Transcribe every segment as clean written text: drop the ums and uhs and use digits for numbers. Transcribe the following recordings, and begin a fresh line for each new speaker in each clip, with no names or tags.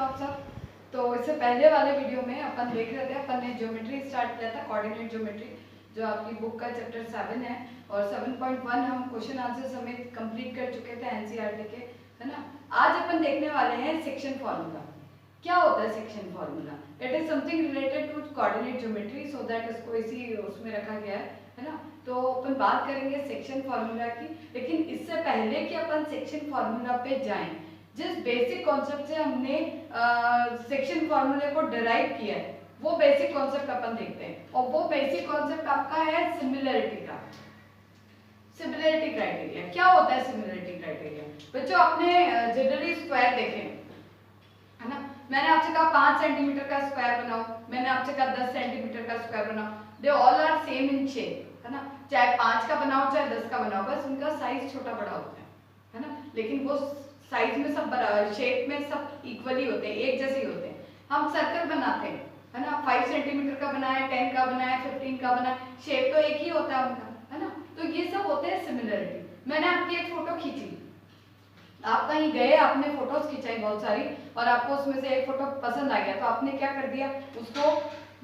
आप सब। तो इससे पहले वाले वीडियो में अपन देख रहे थे, अपन ने ज्योमेट्री स्टार्ट किया था, कोऑर्डिनेट ज्योमेट्री, जो आपकी बुक का चैप्टर 7 है और 7.1 हम क्वेश्चन आंसर समेत कंप्लीट कर चुके थे एनसीईआरटी के, है ना। आज अपन देखने वाले हैं सेक्शन फॉर्मूला। क्या होता है section formula? It is something related to coordinate geometry, so that इसको इसी उसमें रखा गया है ना। तो अपन बात करेंगे सेक्शन फॉर्मूला की, लेकिन इससे पहले कि अपन सेक्शन फॉर्मूला पे जाएं, जिस बेसिक कॉन्सेप्ट से हमने सेक्शन फॉर्मूले को डिराइव किया है वो बेसिक कॉन्सेप्ट अपन देखते हैं, और वो बेसिक कॉन्सेप्ट आपका है सिमिलरिटी का। सिमिलरिटी क्राइटेरिया क्या होता है? सिमिलरिटी क्राइटेरिया बच्चों आपने जनरली स्क्वायर देखे है ना। मैंने आपसे कहा 5 सेंटीमीटर का स्क्वायर बनाओ, मैंने आपसे कहा 10 सेंटीमीटर का स्क्वायर बनाओ, they all are same in shape, है ना। चाहे 5 का बनाओ चाहे 10 का बनाओ, बस उनका साइज छोटा बड़ा होता है ना। लेकिन वो साइज में सब बराबर, शेप में सब इक्वली होते हैं, एक जैसे ही होते हैं। हम सर्कल बनाते हैं, है ना, 5 सेंटीमीटर का बनाए, 10 का बनाए, 15 का बनाए, शेप तो एक ही होता है उनका, है ना। तो ये सब होते हैं सिमिलरिटी। मैंने आपकी एक फोटो खींची, आप कहीं गए, आपने फोटोज खिंचाई बहुत सारी, और आपको उसमें से एक फोटो पसंद आ गया, तो आपने क्या कर दिया, उसको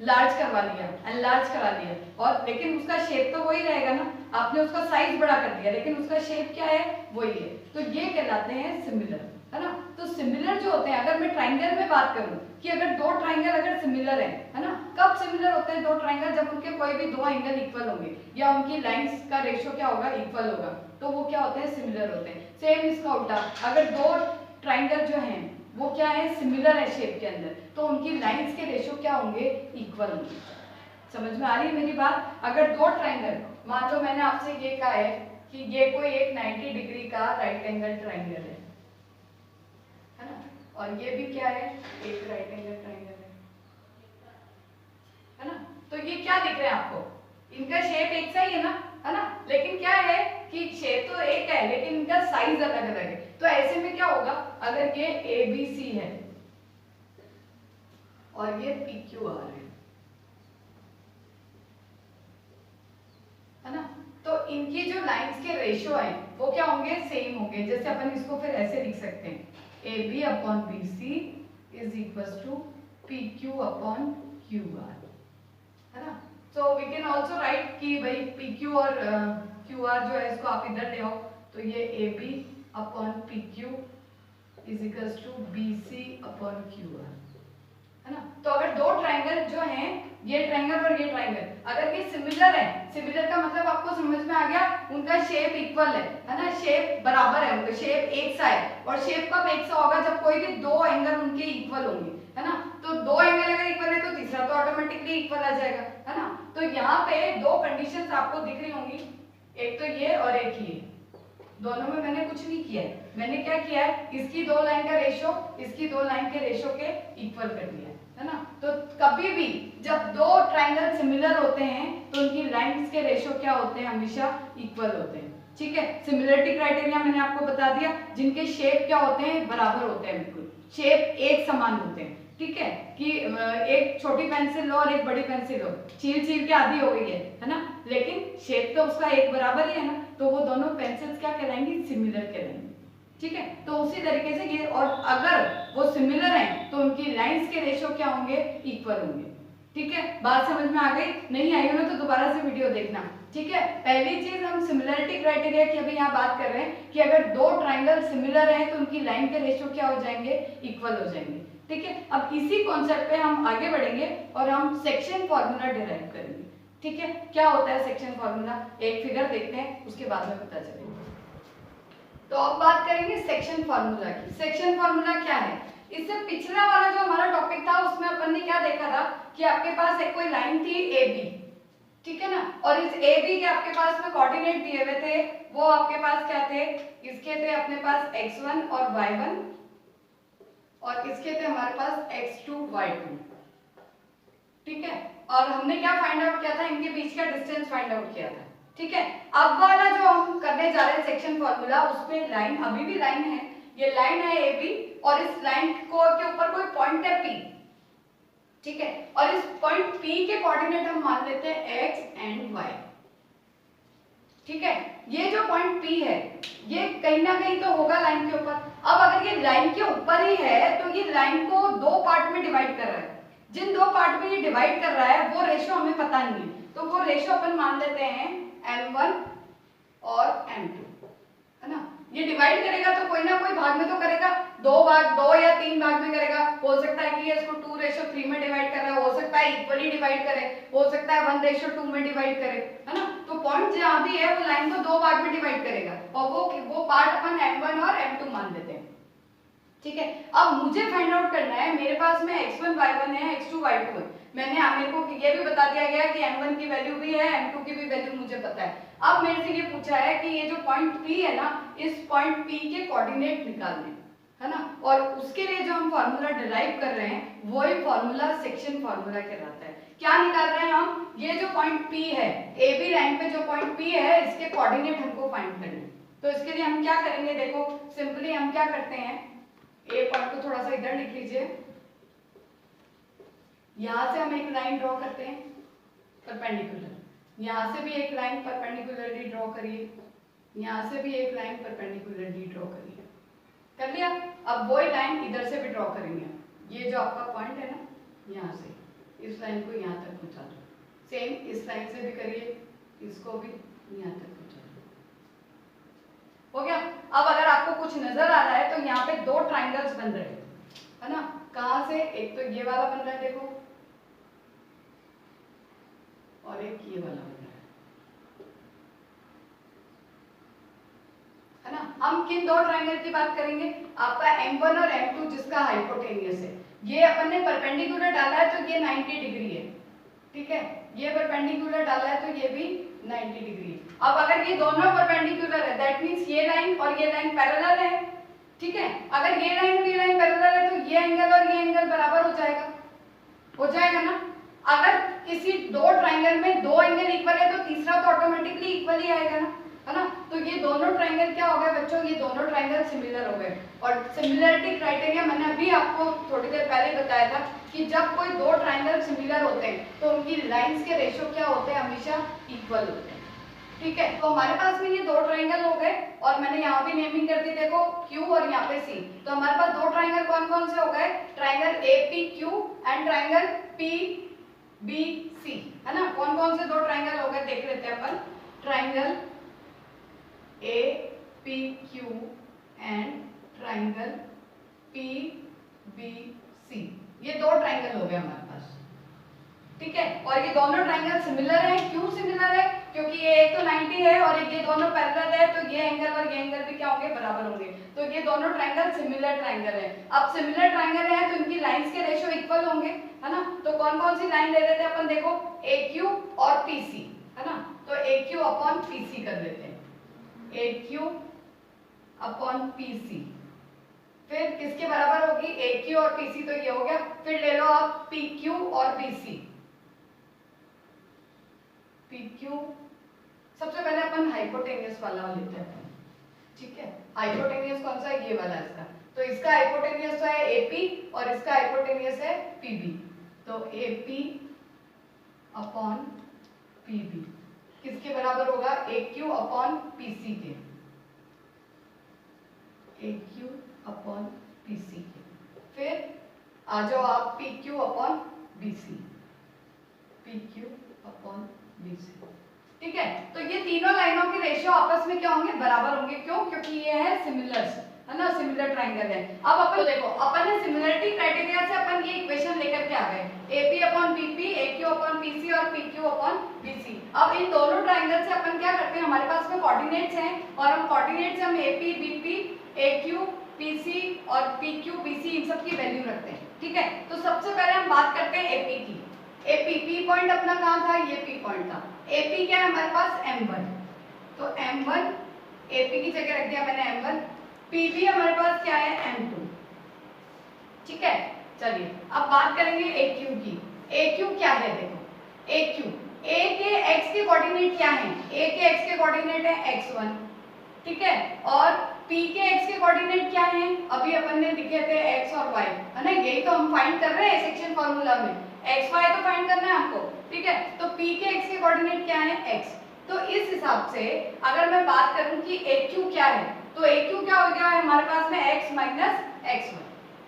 लार्ज करवा लिया, एनलार्ज करा लिया, और लेकिन उसका शेप तो वही रहेगा ना। आपने उसका साइज बड़ा कर दिया, लेकिन उसका शेप क्या है, वही है। तो ये कहलाते हैं सिमिलर, है ना। तो सिमिलर जो होते हैं, अगर मैं ट्राइंगल में बात करूं कि अगर दो ट्राइंगल अगर सिमिलर है ना, कब सिमिलर होते हैं दो ट्राइंगल? जब उनके कोई भी दो एंगल इक्वल होंगे या उनकी लाइंस का रेशियो क्या होगा, इक्वल होगा, तो वो क्या होते हैं, सिमिलर होते हैं। सेम इसका उल्टा, अगर दो ट्राइंगल जो हैं वो क्या है, सिमिलर है शेप के अंदर, तो उनकी लाइंस के रेशियो क्या होंगे, इक्वल होंगे। समझ में आ रही है मेरी बात? अगर दो ट्राइंगल, मान लो मैंने आपसे ये कहा है कि ये कोई एक 90 डिग्री का राइट एंगल ट्राइंगल है ना, और ये भी क्या है, एक राइट एंगल ट्राइंगल है ना। तो ये क्या दिख रहा है आपको, इनका शेप एक सा ही है ना, लेकिन क्या है कि शेप तो एक है लेकिन इनका साइज अलग अलग है। तो ऐसे में क्या होगा, अगर ये ABC है और ये PQR है ना, तो इनकी जो लाइंस के रेशियो है वो क्या होंगे, सेम होंगे। जैसे अपन इसको फिर ऐसे लिख सकते हैं, AB upon BC is equal to PQ upon QR, है ना। So we can also write कि भाई PQ और QR जो है इसको आप इधर ले आओ, तो ये AB upon PQ is equal to BC upon QR, है ना। तो अगर दो ट्राइंगल जो हैं, ये ट्राइंगल और ये ट्राइंगल, अगर ये सिमिलर है, सिमिलर का मतलब आपको समझ में आ गया, उनका शेप इक्वल है ना, शेप बराबर है, उनका शेप एक सा है। और शेप कब एक सा होगा, जब कोई भी दो एंगल उनके इक्वल होंगे, है ना। तो दो एंगल अगर इक्वल है तो तीसरा तो ऑटोमेटिकली इक्वल आ जाएगा, है ना। तो यहाँ पे दो कंडीशंस आपको दिख रही होंगी, एक तो ये और एक ये, दोनों में मैंने कुछ नहीं किया है। मैंने क्या किया है, इसकी दो लाइन का रेशियो इसकी दो लाइन के रेशियो के इक्वल कर दिया है ना। तो कभी भी जब दो ट्राइंगल सिमिलर होते हैं तो उनकी लाइंस के रेशियो क्या होते हैं, हमेशा इक्वल होते हैं। ठीक है, सिमिलरिटी क्राइटेरिया मैंने आपको बता दिया, जिनके शेप क्या होते हैं, बराबर होते हैं, बिल्कुल शेप एक समान होते हैं। ठीक है, कि एक छोटी पेंसिल लो और एक बड़ी पेंसिल लो, छील छील के आधी हो गई है ना, लेकिन शेप तो उसका एक बराबर ही है ना, तो वो दोनों पेंसिल्स क्या कहलाएंगी, सिमिलर कहलाएंगी। ठीक है, तो उसी तरीके से ये, और अगर वो सिमिलर हैं तो उनकी लाइंस के रेशियो क्या होंगे, इक्वल होंगे। ठीक है, बात समझ में आ गई? नहीं आई हो ना तो दोबारा से वीडियो देखना। ठीक है, पहली चीज हम सिमिलरिटी क्राइटेरिया की अभी यहाँ बात कर रहे हैं कि अगर दो ट्राइंगल सिमिलर हैं तो उनकी लाइन के रेशियो क्या हो जाएंगे, इक्वल हो जाएंगे। ठीक है, अब इसी कॉन्सेप्ट पे हम आगे बढ़ेंगे और हम सेक्शन फॉर्मूला डिराइव करेंगे। ठीक है, क्या होता है सेक्शन फॉर्मूला, एक फिगर देखते हैं, उसके बाद में पता चलेगा। तो अब बात करेंगे सेक्शन फॉर्मूला की। सेक्शन फॉर्मूला क्या है? इससे पिछला वाला जो हमारा टॉपिक था उसमें अपन ने क्या देखा था कि आपके पास एक कोई लाइन थी AB, ठीक है ना, और इस AB के आपके पास में कोऑर्डिनेट दिए हुए थे, वो आपके पास क्या थे, इसके थे अपने पास x1 और y1, और इसके थे हमारे पास x2 y2। ठीक है, और हमने क्या फाइंड आउट किया था, इनके बीच का डिस्टेंस फाइंड आउट किया था। ठीक है, अब वाला जो हम करने जा रहे हैं सेक्शन फॉर्मूला, उसमें लाइन, अभी भी लाइन है, ये लाइन है AB, और इस लाइन को के ऊपर कोई पॉइंट है P। ठीक है, और इस पॉइंट P के कोऑर्डिनेट हम मान लेते हैं x एंड y। ठीक है, ये जो पॉइंट P है ये कहीं ना कहीं तो होगा लाइन के ऊपर। अब अगर ये लाइन के ऊपर ही है तो ये लाइन को दो पार्ट में डिवाइड कर रहा है, जिन दो पार्ट में ये डिवाइड कर रहा है वो रेशो हमें पता नहीं है, तो वो रेशो अपन मान लेते हैं m1 और m2, है ना। ये डिवाइड करेगा तो कोई ना कोई भाग में तो करेगा, दो या तीन भाग में करेगा। हो सकता है कि ये इसको 2:3 में डिवाइड कर रहा है, हो सकता है इक्वली डिवाइड करे, हो सकता है 1:2 में डिवाइड करे, है ना। तो पॉइंट जहां भी है वो लाइन को दो भाग में डिवाइड करेगा और वो पार्ट अपन m1 और m2 मान लेते हैं, ठीक है। अब मुझे फाइंड आउट करना है, मेरे पास में x1 y1 है, x2 y2 है। मेरे को ये भी बता दिया गया कि m1 की वैल्यू भी है, m2 की भी वैल्यू मुझे पता है। अब मेरे से ये पूछा है कि ये जो पॉइंट P है ना, इस पॉइंट P के कोऑर्डिनेट निकालने, है ना। और उसके लिए जो हम फार्मूला डिराइव कर रहे हैं वही फार्मूला सेक्शन फार्मूला कहलाता है। क्या निकाल रहे हैं हम, ये जो पॉइंट P है, AB लाइन पे जो पॉइंट P है इसके कोऑर्डिनेट हमको फाइंड करने। तो इसके लिए हम क्या करेंगे, देखो सिंपली हम क्या करते हैं, ए पॉइंट को थोड़ा सा इधर लिख लीजिए, यहां से हम एक लाइन ड्रॉ करते हैं परपेंडिकुलर, यहां से भी एक लाइन परपेंडिकुलरली ड्रॉ करिए, यहां से भी एक लाइन परपेंडिकुलरली ड्रॉ करिए, कर लिया। अब वही लाइन इधर से भी ड्रॉ करेंगे, ये जो आपका पॉइंट है ना, यहां से इस लाइन को यहां तक पहुंचा दो, सेम इस लाइन से भी करिए, इसको भी यहां तक पहुंचा दो, हो गया। अब अगर आपको कुछ नजर आ रहा है तो यहाँ पे दो ट्राइंगल्स बन रहे हैं, है ना। कहां से, एक तो ये वाला बन रहा है देखो, और एक ये वाला बन रहा है ना। हम किन दो ट्राइंगल की बात करेंगे, आपका m1 और m2 जिसका हाइपोटेनियस है, ये अपन ने परपेंडिकुलर डाला है तो ये 90 डिग्री है, ठीक है। ये परपेंडिकुलर डाला है तो ये भी 90 डिग्री। अब अगर ये दोनों परपेंडिकुलर है दैट मींस ये लाइन और ये लाइन पैरेलल है, ठीक है। अगर ये लाइन और ये लाइन पैरेलल है तो ये एंगल और ये एंगल बराबर हो जाएगा ना। अगर किसी दो ट्राइंगल में दो एंगल इक्वल है तो तीसरा तो ऑटोमेटिकली इक्वल ही आएगा ना, है ना। तो ये दोनों ट्राइंगल क्या हो गए बच्चों, ये दोनों ट्राइंगल सिमिलर हो गए। और सिमिलरिटी क्राइटेरिया मैंने अभी आपको थोड़ी देर पहले बताया था कि जब कोई दो ट्राइंगल सिमिलर होते हैं तो उनकी लाइंस के रेशियो क्या होते हैं, हमेशा इक्वल होते हैं, ठीक है। तो हमारे पास में ये दो ट्राइंगल हो गए और मैंने यहाँ भी नेमिंग कर दी, देखो Q और यहाँ पे C। तो हमारे पास दो ट्राइंगल कौन कौन से हो गए, triangle APQ and triangle PBC, है ना। कौन कौन से दो ट्राइंगल हो गए देख लेते हैं अपन, triangle APQ and triangle PBC, ये दो ट्राइंगल हो गए हमारे पास, ठीक है। और ये दोनों ट्राइंगल सिमिलर हैं, क्यों सिमिलर है, क्योंकि ये एक तो 90 है और ये दोनों पैरेलल है, तो ये एंगल और ये एंगल भी क्या होंगे, बराबर होंगे। तो ये दोनों ट्राइंगल सिमिलर ट्राइंगल है। अब सिमिलर ट्राइंगल है तो इनकी लाइंस के रेशियो इक्वल होंगे, है ना। तो कौन कौन सी लाइन ले लेते हैं अपन, देखो AQ और PC, है ना। तो AQ अपॉन PC कर लेते हैं, AQ अपॉन PC, फिर किसके बराबर होगी, AQ और PC, तो ये हो गया। फिर ले लो आप PQ और PC, PQ, सबसे पहले अपन हाइपोटेनियस वाला लेते हैं, ठीक है। हाइपोटेनियस कौन सा है, ये वाला इसका। तो इसका हाइपोटेनियस तो है AP और इसका हाइपोटेनियस है PB। तो AP अपॉन PB किसके बराबर होगा, AQ अपॉन PC के, AQ अपॉन PC के। फिर आ जाओ आप PQ upon BC, PQ upon BC, ठीक है। तो ये तीनों लाइनों के रेशियो आपस में क्या होंगे, बराबर होंगे। क्यों, क्योंकि ये है सिमिलर्स, है ना, सिमिलर ट्राइंगल है। अब अपन तो देखो, अपन ने सिमिलरिटी क्राइटेरिया से अपन ये इक्वेशन लेकर के आ गए, AP upon PP, AQ upon PC और PQ अपॉन BC। अब इन दोनों ट्राइंगल से अपन क्या करते हैं, हमारे पास में कोऑर्डिनेट्स हैं और हम कोऑर्डिनेट से हम AP, BP, AQ, PC और PQ, BC इन सब की वैल्यू रखते हैं, ठीक है। तो सबसे पहले हम बात करते हैं AP की। AP P पॉइंट अपना कहाँ था, ये P पॉइंट था। AP क्या है हमारे पास, M1, तो M1 AP की जगह रख दिया मैंने M1। PB हमारे पास क्या है, M2, ठीक है। चलिए अब बात करेंगे AQ की। AQ क्या है, देखो AQ, A के x के कोऑर्डिनेट क्या है, A के x के कोऑर्डिनेट है x1, ठीक है। और P के x के कोऑर्डिनेट क्या है, अभी अपन ने लिखे थे x और y, है ना। यही तो हम फाइंड कर रहे हैं सेक्शन फार्मूला में, x y तो फाइंड करना है हमको, ठीक है। तो P के x के कोऑर्डिनेट क्या है, x। तो इस हिसाब से अगर मैं बात करूं कि AQ क्या है, तो AQ क्या हो गया है हमारे पास में x माइनस x1,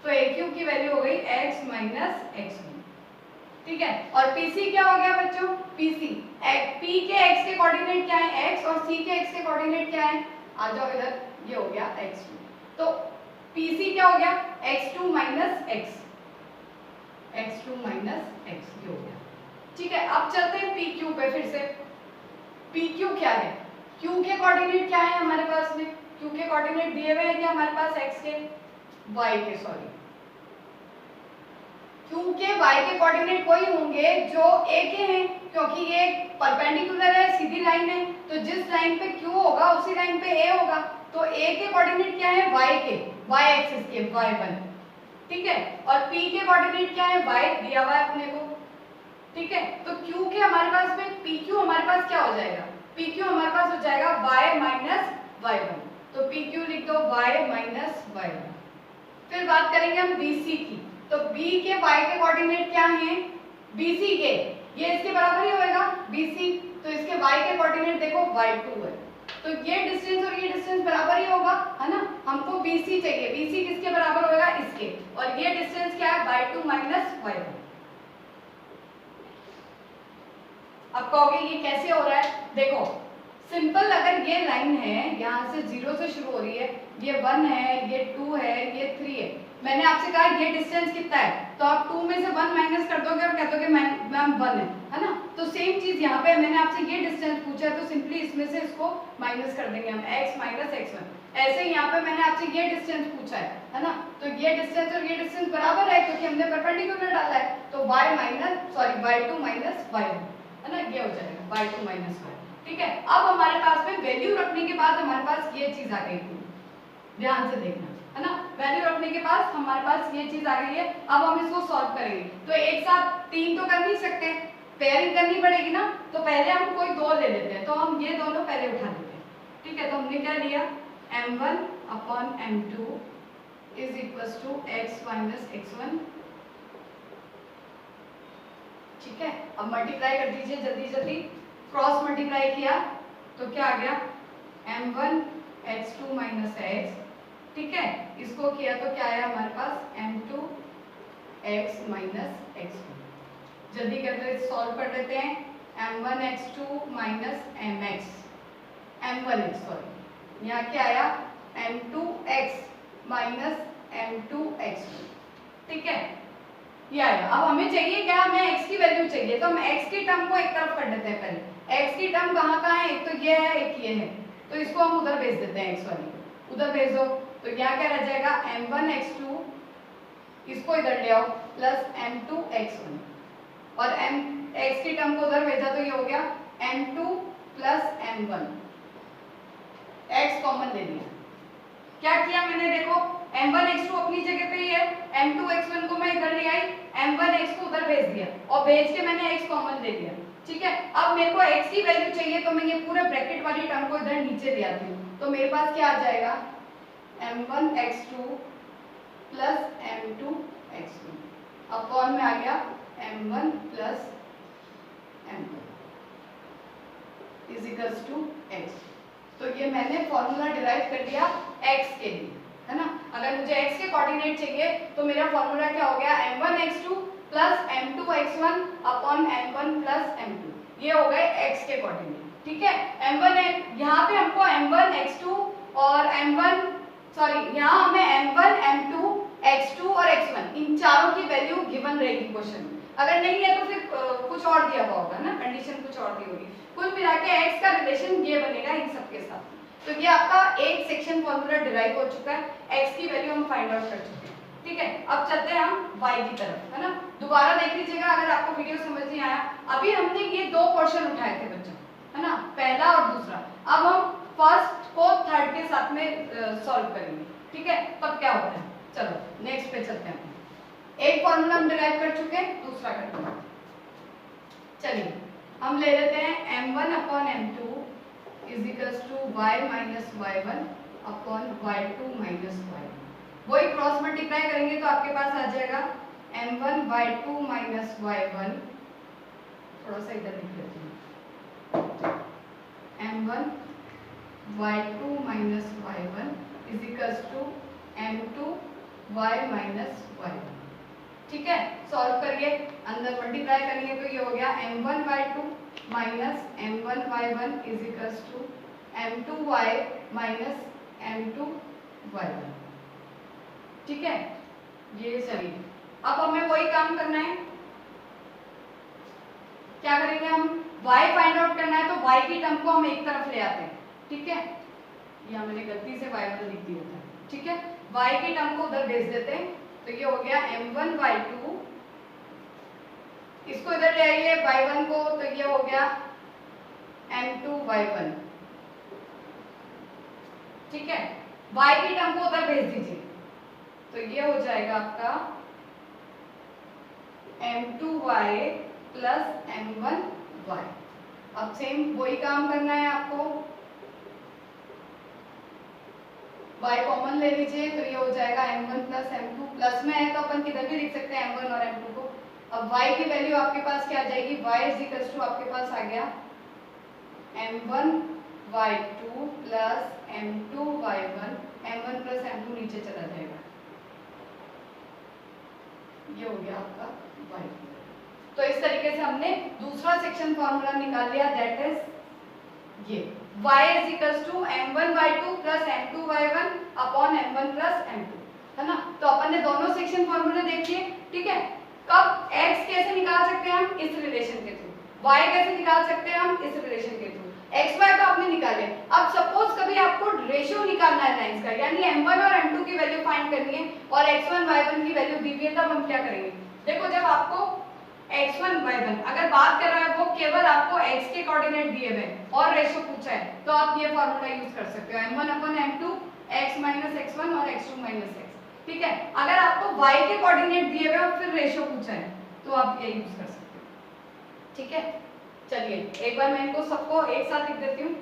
तो AQ की वैल्यू हो गई x माइनस x1, ठीक है। और PC क्या हो गया बच्चों, PC P के x के कोऑर्डिनेट क्या है x और C के x के कोऑर्डिनेट क्या है, आ जाओ इधर, ये हो गया x2, तो PC क्या हो गया x2 minus x, x2 minus x ये हो गया, ठीक है। अब चलते हैं PQ पे फिर से, PQ क्या है, Q के कोऑर्डिनेट क्या है हमारे पास में, Q के कोऑर्डिनेट दिए हुए हैं क्या हमारे पास x के y के, सॉरी Q के y के कोऑर्डिनेट वही होंगे जो A के हैं, क्योंकि ये परपेंडिकुलर है, सीधी लाइन है, तो जिस लाइन पे Q होगा उसी लाइन पे A होगा, तो A के कोऑर्डिनेट क्या है y के, y एक्सिस के y1, ठीक है। और P के कोऑर्डिनेट क्या है y दिया हुआ है अपने को, ठीक है। तो Q के हमारे पास में PQ हमारे पास क्या हो जाएगा, PQ हमारे पास हो जाएगा y माइनस y1, तो PQ लिख दो y माइनस y1। फिर बात करेंगे हम BC की, तो B के y के कोऑर्डिनेट क्या हैं, BC के ये इसके बराबर ही होएगा BC, तो इसके y के कोऑर्डिनेट देखो y2 है, तो ये डिस्टेंस और ये डिस्टेंस बराबर ही होगा, है ना। हमको BC चाहिए, BC किसके बराबर होगा, इसके, और ये डिस्टेंस क्या है y2 माइनस y1। अब कहोगे ये कैसे हो रहा है, देखो सिंपल, अगर ये लाइन है यहाँ से 0 से शुरू हो रही है, ये 1 है, ये 2 है, ये 3 है, मैंने आपसे कहा ये डिस्टेंस कितना है, तो आप 2 में से 1 माइनस कर दोगे और कह दोगे मैम 1 है ना। तो सेम चीज यहाँ पे मैंने आपसे ये डिस्टेंस पूछा है, तो सिंपली इसमें से इसको माइनस कर देंगे हम, x माइनस x1। ऐसे ही यहाँ पे मैंने आपसे ये डिस्टेंस पूछा है ना, तो ये डिस्टेंस और ये डिस्टेंस बराबर है क्योंकि हमने परपेंडिकुलर डाला है, तो y2 माइनस y1, है ना, ये हो जाएगा y2 माइनस y, ठीक है। अब हमारे पास में वैल्यू रखने के बाद हमारे पास ये चीज आ गई थी, ध्यान से देखना, है ना, वैल्यू रखने के बाद हमारे पास ये चीज आ गई है। अब हम इसको सॉल्व करेंगे, तो एक साथ 3 तो कर नहीं सकते, पेयरिंग करनी पड़ेगी ना, तो पहले हम कोई 2 ले लेते हैं, तो हम ये दोनों पहले उठा लेते हैं, ठीक है। तो हमने क्या लिया, m1 upon m2 is equals to x minus x1, ठीक है। अब मल्टीप्लाई कर दीजिए जल्दी जल्दी, क्रॉस मल्टीप्लाई किया तो क्या आ गया, m1 x2 माइनस x, ठीक है। इसको किया तो क्या आया हमारे पास, m2 x माइनस x1। जल्दी करके सॉल्व कर देते हैं, m1 x2 minus mx, m1x sorry, यहाँ क्या आया m2x माइनस m2x1, ठीक है, ये आया। अब हमें चाहिए क्या, हमें x की वैल्यू चाहिए, तो हम x की टर्म को एक तरफ कर देते हैं पहले, x की टर्म कहाँ है, एक तो ये है एक ये है, तो इसको हम उधर भेज देते हैं, x वाली को उधर भेज दो, तो यहाँ क्या रह जाएगा m1 x2, इसको इधर ले आओ, प्लस m2 x1, और x की टर्म को उधर भेजा तो ये हो गया m2 plus m1, x common ले लिया, क्या किया मैंने, देखो m1 x2 अपनी जगह पे ही है, m2 x1 को मैं इधर ले आई, m1 x को उधर भेज दिया, और भेज के मैंने x कॉमन ले लिया, ठीक है। अब मेरे को x की वैल्यू चाहिए, तो मैं ये पूरे ब्रैकेट वाली टर्म को इधर नीचे ले आती हूँ, तो मेरे पास क्या आ जाएगा, m1 x2 plus m2 x1 upon में आ गया m1 plus m2 is equals to x। तो ये मैंने फॉर्मूला डिराइव कर दिया x के लिए, है ना। अगर मुझे x के कोऑर्डिनेट चाहिए तो मेरा फॉर्मूला क्या हो गया, m1 x2 plus m2 x1 upon m1 plus m2, ये हो गए x के कोऑर्डिनेट, ठीक है। m1 यहाँ पे हमको m1 x2 और m1 सॉरी यहाँ हमें m1 m2 x2 और x1 इन चारों की वैल्यू गिवन रहेगी क्वेश्चन में, अगर नहीं है तो फिर कुछ और दिया हुआ होगा ना, कंडीशन कुछ और दी होगी। कुल मिला के x का रिलेशन ये बनेगा इन सब के साथ। तो ये आपका एक सेक्शन फॉर्मूला डिराइव हो चुका है, x की वैल्यू हम फाइंड आउट कर चुके हैं, ठीक है। अब चलते हैं हम y की तरफ, है ना। दोबारा देख लीजिएगा अगर आपको वीडियो समझ नहीं आया, अभी हमने ये 2 क्वेश्चन उठाए थे बच्चों, है ना, पहला और दूसरा। अब हम फर्स्ट को थर्ड के साथ में सॉल्व करेंगे, ठीक है। तब क्या होता है, चलो नेक्स्ट पे चलते हैं। एक फॉर्मूला हम डिराइव कर चुके हैं, दूसरा करते हैं। चलिए हम ले लेते हैं m1 upon m2 is equals to y minus y1 upon y2 minus y1। वही क्रॉस मल्टीप्लाई करेंगे तो आपके पास आ जाएगा m1 y2 माइनस y1, थोड़ा सा इधर लिख लेते हैं, m1 y2 minus y1 is equals to m2 y minus y1। ठीक है, सॉल्व करिए, अंदर मल्टीप्लाई करेंगे तो ये हो गया m1 y2 minus m1 y1 is equals to m2 y minus m2 y1। ठीक है, ये सही। अब हमें वही काम करना है, क्या करेंगे हम, y फाइंड आउट करना है तो y की टर्म को हम एक तरफ ले आते हैं। ठीक है, यहाँ मैंने गलती से y1 लिख दिया था। ठीक है, y की टर्म को उधर भेज देते हैं तो ये हो गया m1 y2, इसको इधर ले आइए y1 को तो ये हो गया m2 y1। ठीक है, y की टर्म को उधर भेज दीजिए तो ये हो जाएगा आपका m2y प्लस m1y। अब सेम वही काम करना है आपको, y कॉमन ले लीजिए तो ये हो जाएगा m1 प्लस m2, प्लस में है तो अपन किधर भी लिख सकते हैं m1 और m2 को। अब y की वैल्यू आपके पास क्या आ जाएगी, y इज इक्वल टू आपके पास आ गया m1 y2 plus m2 y1, m1 plus m2 नीचे चला जाएगा, ये हो गया आपका y। तो इस तरीके से हमने दूसरा सेक्शन फॉर्मूला निकाल लिया, दैट इज ये y is equals to m1 y2 plus m2 y1 upon m1 plus m2, है ना। तो अपन ने दोनों सेक्शन फॉर्मूले देख लिए। ठीक है, कब x कैसे निकाल सकते हैं हम, इस रिलेशन के थ्रू, y कैसे निकाल सकते हैं हम, इस रिलेशन के थ्रू। x y तो आपने निकाले, अब सपोज कभी आपको रेशियो निकालना है लाइंस का, यानी m1 और m2 की वैल्यू फाइंड करनी है और x1 y1 की वैल्यू दी हुई है, तब हम क्या करेंगे। देखो, जब आपको x1 y1 अगर बात कर रहा है वो केवल आपको x के कोऑर्डिनेट दिए हुए और रेशियो पूछा है तो आप ये फार्मूला यूज कर सकते हो, m1 अपन m2 x माइनस x1 और x2 माइनस x। ठीक है, अगर आपको y के कोऑर्डिनेट दिए हुए और फिर रेशियो पूछा है तो आप ये यूज कर सकते हो। ठीक है, चलिए एक बार मैं इनको सबको एक साथ लिख देती हूँ।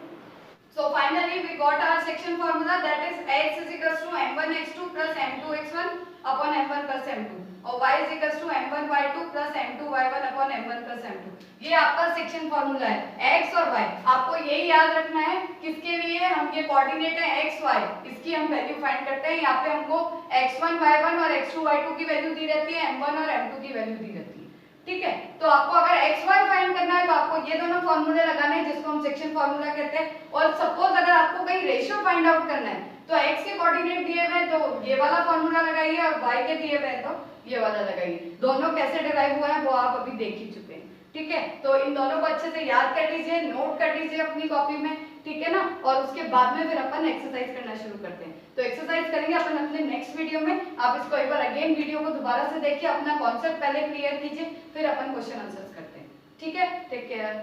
So finally we got our section formula, that is x is equals to m1 x2 plus m2 x1 upon m1 plus m2 और y is equals to m1 y2 plus m2 y1 upon m1 plus m2। ये आपका section formula है, x और y। आपको यही याद रखना है, किसके लिए, हम ये कोऑर्डिनेट है x y, इसकी हम वैल्यू फाइंड करते हैं। यहाँ पे हमको x1 y1 और x2 y2 की वैल्यू दी रहती है, m1 और m2 की वैल्यू दी रहती है। ठीक है, तो आपको अगर x y फाइंड करना है तो आपको ये दोनों फॉर्मूले लगाने हैं जिसको हम सेक्शन फॉर्मूला कहते हैं। और सपोज अगर आपको कहीं रेशियो फाइंड आउट करना है तो x के कोऑर्डिनेट दिए हुए हैं तो ये वाला फॉर्मूला लगाइए और y के दिए हुए हैं तो ये वाला लगाइए। दोनों कैसे डिराइव हुआ है वो आप अभी देख ही चुके हैं। ठीक है, तो इन दोनों को अच्छे से याद कर लीजिए, नोट कर लीजिए अपनी कॉपी में। ठीक है ना, और उसके बाद में फिर अपन एक्सरसाइज करना शुरू करते हैं। तो एक्सरसाइज करेंगे अपन अपने नेक्स्ट वीडियो में। आप इसको एक बार अगेन वीडियो को दोबारा से देखिए, अपना कॉन्सेप्ट पहले क्लियर कीजिए, फिर अपन क्वेश्चन आंसर्स करते हैं। ठीक है, टेक केयर।